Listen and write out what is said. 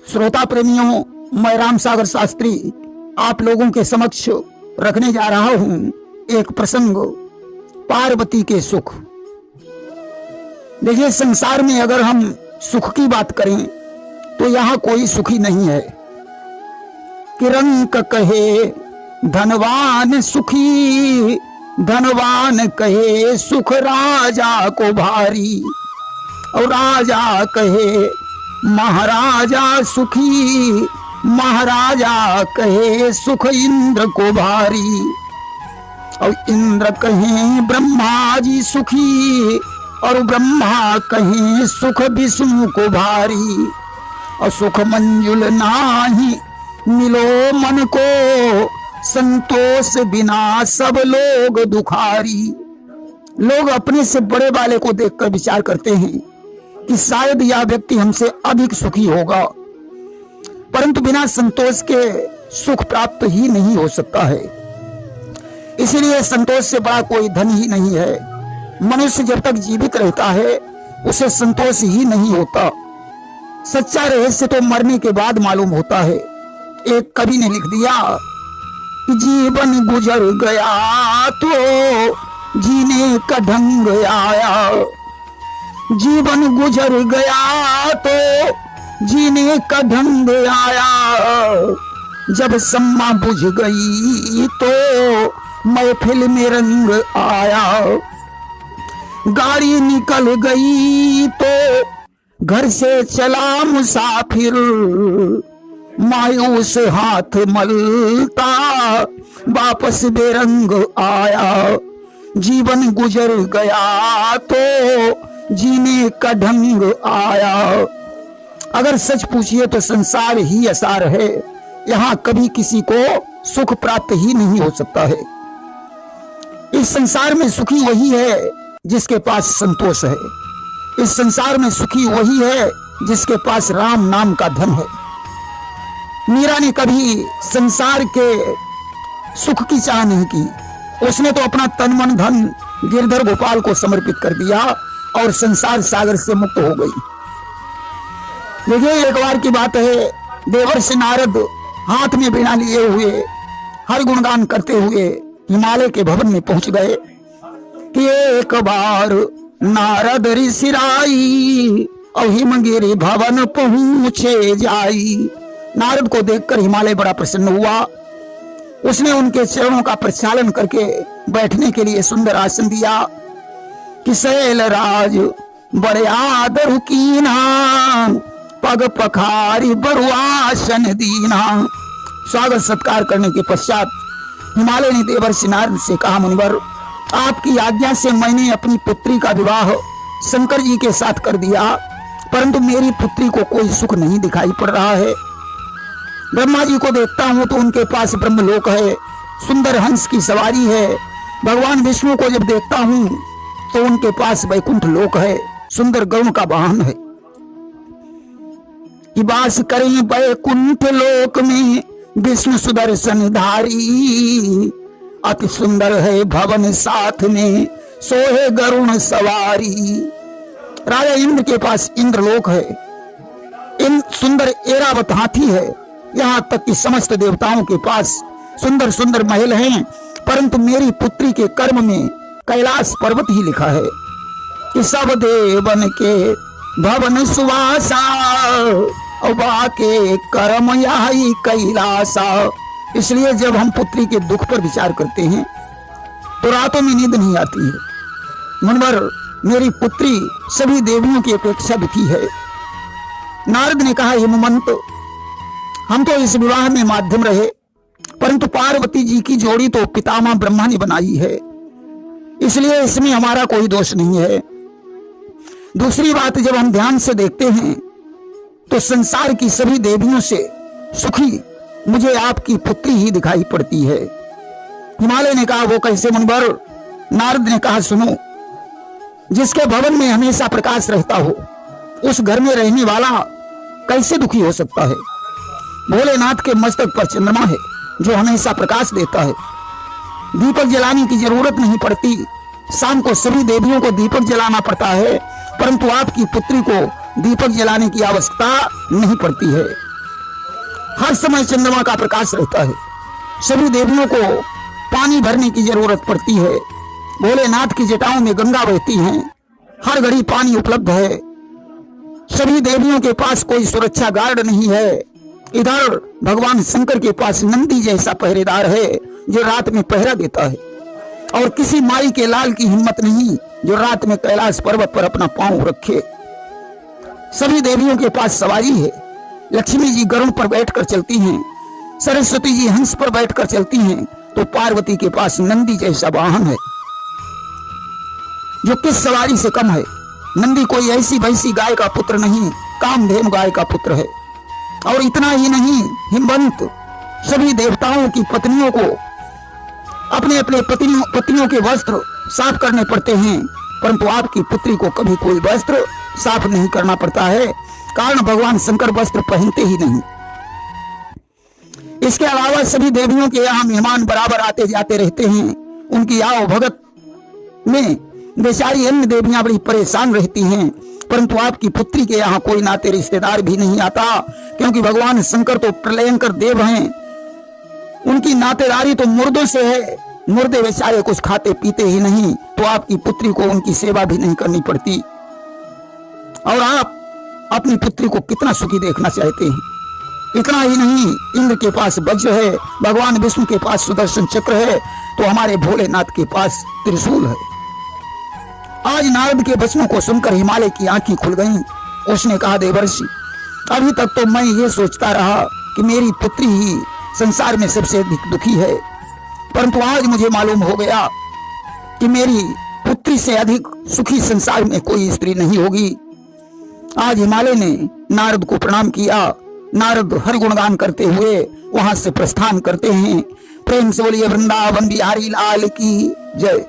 श्रोता प्रेमियों, मैं राम सागर शास्त्री आप लोगों के समक्ष रखने जा रहा हूं एक प्रसंग, पार्वती के सुख। देखिए, संसार में अगर हम सुख की बात करें तो यहाँ कोई सुखी नहीं है। किरंक कहे धनवान सुखी, धनवान कहे सुख राजा को भारी, और राजा कहे महाराजा सुखी, महाराजा कहे सुख इंद्र को भारी, और इंद्र कहे ब्रह्मा जी सुखी, और ब्रह्मा कहे सुख विष्णु को भारी, और सुख मंजुल नाही मिलो मन को, संतोष बिना सब लोग दुखारी। लोग अपने से बड़े वाले को देखकर विचार करते हैं कि शायद यह व्यक्ति हमसे अधिक सुखी होगा, परंतु बिना संतोष के सुख प्राप्त ही नहीं हो सकता है। इसलिए संतोष से बड़ा कोई धन ही नहीं है। मनुष्य जब तक जीवित रहता है उसे संतोष ही नहीं होता। सच्चा रहस्य तो मरने के बाद मालूम होता है। एक कवि ने लिख दिया कि जीवन गुजर गया तो जीने का ढंग आया, जीवन गुजर गया तो जीने का ढंग आया, जब सम्मा बुझ गई तो महफिल में रंग आया, गाड़ी निकल गई तो घर से चला मुसाफिर, मायूस हाथ मलता वापस बेरंग आया, जीवन गुजर गया तो जीने का ढंग आया। अगर सच पूछिए तो संसार ही असार है। यहाँ कभी किसी को सुख प्राप्त ही नहीं हो सकता है। इस संसार में सुखी वही है जिसके पास संतोष है। इस संसार में सुखी वही है जिसके पास राम नाम का धन है। मीरा ने कभी संसार के सुख की चाह नहीं की। उसने तो अपना तन मन धन गिरधर गोपाल को समर्पित कर दिया और संसार सागर से मुक्त हो गई। देखिए, एक बार की बात है, देवर्षि नारद हाथ में वीणा लिए हुए हर गुणगान करते हुए हिमालय के भवन में पहुंच गए कि एक बार नारद ऋषि राई, और हिमगिरि भवन पहुंचे जाई। नारद को देखकर हिमालय बड़ा प्रसन्न हुआ। उसने उनके चरणों का प्रक्षालन करके बैठने के लिए सुंदर आसन दिया कि शैल राज बड़े आदर कीना, पग पखारी बरु आसन दीना। स्वागत सत्कार करने के पश्चात हिमालय ने देवर्षि नारद से कहा, मुनिवर, आपकी आज्ञा से मैंने अपनी पुत्री का विवाह शंकर जी के साथ कर दिया, परंतु मेरी पुत्री को कोई सुख नहीं दिखाई पड़ रहा है। ब्रह्मा जी को देखता हूं तो उनके पास ब्रह्मलोक है, सुंदर हंस की सवारी है। भगवान विष्णु को जब देखता हूं तो उनके पास वैकुंठ लोक है, सुंदर गरुण का वाहन है। कि वास करें वैकुंठ लोक में विष्णु सुदर्शन धारी, अति सुंदर है भवन साथ में सोहे गरुण सवारी। राजा इंद्र के पास इंद्रलोक है, इन सुंदर एरावत हाथी है। यहाँ तक कि समस्त देवताओं के पास सुंदर सुंदर महल हैं, परंतु मेरी पुत्री के कर्म में कैलाश पर्वत ही लिखा है कि सब देवन के भवन सुवासा, और बाके कर्म यही कैलासा। इसलिए जब हम पुत्री के दुख पर विचार करते हैं तो रातों में नींद नहीं आती है। मुनिवर, मेरी पुत्री सभी देवियों की अपेक्षा दुखी है। नारद ने कहा, हिमवंत, हम तो इस विवाह में माध्यम रहे, परंतु पार्वती जी की जोड़ी तो पितामह ब्रह्मा ने बनाई है, इसलिए इसमें हमारा कोई दोष नहीं है। दूसरी बात, जब हम ध्यान से देखते हैं तो संसार की सभी देवियों से सुखी मुझे आपकी पुत्री ही दिखाई पड़ती है। हिमालय ने कहा, वो कैसे मुनिवर? नारद ने कहा, सुनो, जिसके भवन में हमेशा प्रकाश रहता हो उस घर में रहने वाला कैसे दुखी हो सकता है? भोलेनाथ के मस्तक पर चंद्रमा है जो हमेशा प्रकाश देता है। दीपक जलाने की जरूरत नहीं पड़ती, शाम को सभी देवियों को दीपक जलाना पड़ता है, परंतु आपकी पुत्री को दीपक जलाने की आवश्यकता नहीं पड़ती है। हर समय चंद्रमा का प्रकाश रहता है। सभी देवियों को पानी भरने की जरूरत पड़ती है। भोलेनाथ की जटाओं में गंगा बहती है, हर घड़ी पानी उपलब्ध है। सभी देवियों के पास कोई सुरक्षा गार्ड नहीं है। इधर भगवान शंकर के पास नंदी जैसा पहरेदार है जो रात में पहरा देता है, और किसी माई के लाल की हिम्मत नहीं जो रात में कैलाश पर्वत पर अपना पांव रखे। सभी देवियों के पास सवारी है। लक्ष्मी जी गरुड़ पर बैठकर चलती हैं, सरस्वती जी हंस पर बैठकर चलती हैं, तो पार्वती के पास नंदी जैसा वाहन है जो किस सवारी से कम है। नंदी कोई ऐसी वैसी गाय का पुत्र नहीं, कामधेनु गाय का पुत्र है। और इतना ही नहीं, हिमवंत सभी देवताओं की पत्नियों को अपने अपने पतियों के वस्त्र साफ करने पड़ते हैं, परंतु आपकी पुत्री को कभी कोई वस्त्र साफ नहीं करना पड़ता है, कारण भगवान शंकर वस्त्र पहनते ही नहीं। इसके अलावा सभी देवियों के यहाँ मेहमान बराबर आते जाते रहते हैं। उनकी आओ भगत में बेचारी अन्य देवियां बड़ी परेशान रहती हैं, परंतु आपकी पुत्री के यहाँ कोई नाते रिश्तेदार भी नहीं आता, क्योंकि भगवान शंकर तो प्रलयंकर देव हैं। उनकी नातेदारी तो मुर्दों से है। मुर्दे बेचारे कुछ खाते पीते ही नहीं, तो आपकी पुत्री को उनकी सेवा भी नहीं करनी पड़ती। और आप अपनी पुत्री को कितना सुखी देखना चाहते हैं। इतना ही नहीं, इंद्र के पास वज्र है, भगवान विष्णु के पास सुदर्शन चक्र है, तो हमारे भोलेनाथ के पास त्रिशूल है। आज नारद के वचनों को सुनकर हिमालय की आंखें खुल गईं। उसने कहा, देवर्षि, अभी तक तो मैं ये सोचता रहा कि मेरी पुत्री ही संसार में सबसे अधिक दुखी है, परंतु आज मुझे मालूम हो गया कि मेरी पुत्री से अधिक सुखी संसार में कोई स्त्री नहीं होगी। आज हिमालय ने नारद को प्रणाम किया। नारद हरि गुणगान करते हुए वहां से प्रस्थान करते हैं। प्रेम से बोलिए वृंदावन बिहारी लाल की जय।